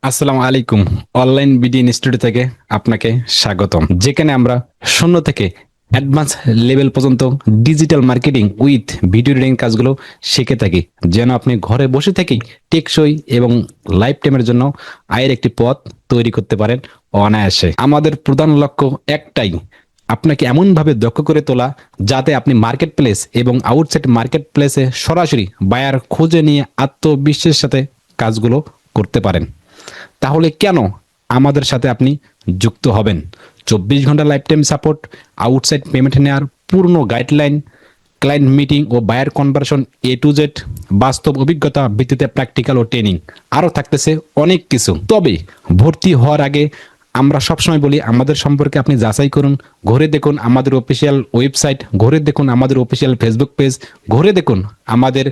আসসালামু আলাইকুম। Online BD institute থেকে আপনাকে স্বাগতম, যেখানে আমরা শূন্য থেকে অ্যাডভান্স লেভেল পর্যন্ত digital marketing with video reading কাজগুলো শিখে থাকি, যেন আপনি ঘরে বসে থেকেই টেকসই এবং লাইফ টাইমের জন্য আয়ের একটি পথ তৈরি করতে পারেন অনায়াসে। আমাদের প্রধান লক্ষ্য একটাই, আপনাকে এমনভাবে দক্ষ করে তোলা যাতে আপনি মার্কেট প্লেস এবং আউটসাইড মার্কেট প্লেসে সরাসরি বায়ার খুঁজে নিয়ে আত্মবিশ্বাসের সাথে কাজগুলো করতে পারেন। তাহলে কেন আমাদের সাথে আপনি যুক্ত হবেন? 24 ঘন্টা life time support, outside payment নেওয়ার পূর্ণ গাইডলাইন, ক্লায়েন্ট মিটিং ও buyer conversion A to Z, বাস্তব অভিজ্ঞতা ভিত্তিতে প্র্যাকটিক্যাল ও ট্রেনিং, আরও থাকতেছে অনেক কিছু। তবে ভর্তি হওয়ার আগে আমরা সবসময় বলি, আমাদের সম্পর্কে আপনি যাচাই করুন, ঘুরে দেখুন আমাদের অফিসিয়াল ওয়েবসাইট, ঘুরে দেখুন আমাদের অফিসিয়াল ফেসবুক পেজ, ঘুরে দেখুন আমাদের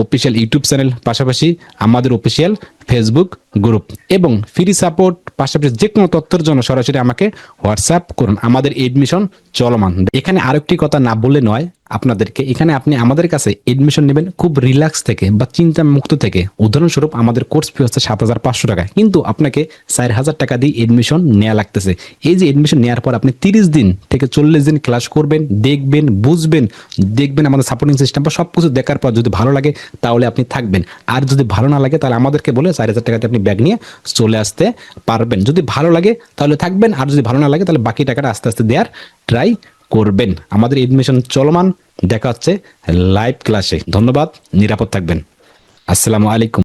অফিসিয়াল ইউটিউব চ্যানেল, পাশাপাশি আমাদের অফিসিয়াল ফেসবুক গ্রুপ এবং ফ্রি সাপোর্ট। পাশাপাশি যে কোনো তথ্যের জন্য সরাসরি আমাকে হোয়াটসঅ্যাপ করুন। আমাদের এডমিশন চলমান। এখানে আরেকটি কথা না বললে নয় আপনাদেরকে, এখানে আপনি আমাদের কাছে এডমিশন নেবেন খুব রিল্যাক্স থেকে বা চিন্তা মুক্ত থেকে। উদাহরণস্বরূপ আমাদের কোর্স ফি হচ্ছে 7,500 টাকা, কিন্তু আপনাকে 4,000 টাকা দিয়ে এডমিশন নেওয়া লাগতেছে। এই যে এডমিশন নেওয়ার পর আপনি 30 দিন থেকে 40 দিন ক্লাস করবেন, দেখবেন, বুঝবেন, দেখবেন আমাদের সাপোর্টিং সিস্টেম বা সবকিছু দেখার পর যদি ভালো লাগে তাহলে আপনি থাকবেন, আর যদি ভালো না লাগে তাহলে আমাদেরকে বলে 4,000 টাকাতে আপনি ব্যাগ নিয়ে চলে আসতে পারবেন। যদি ভালো লাগে তাহলে থাকবেন, আর যদি ভালো না লাগে তাহলে বাকি টাকাটা আস্তে আস্তে দেওয়ার ট্রাই করবেন। আমাদের এডমিশন চলমান। দেখা হচ্ছে লাইভ ক্লাসে। ধন্যবাদ, নিরাপদ থাকবেন। আসসালামু আলাইকুম।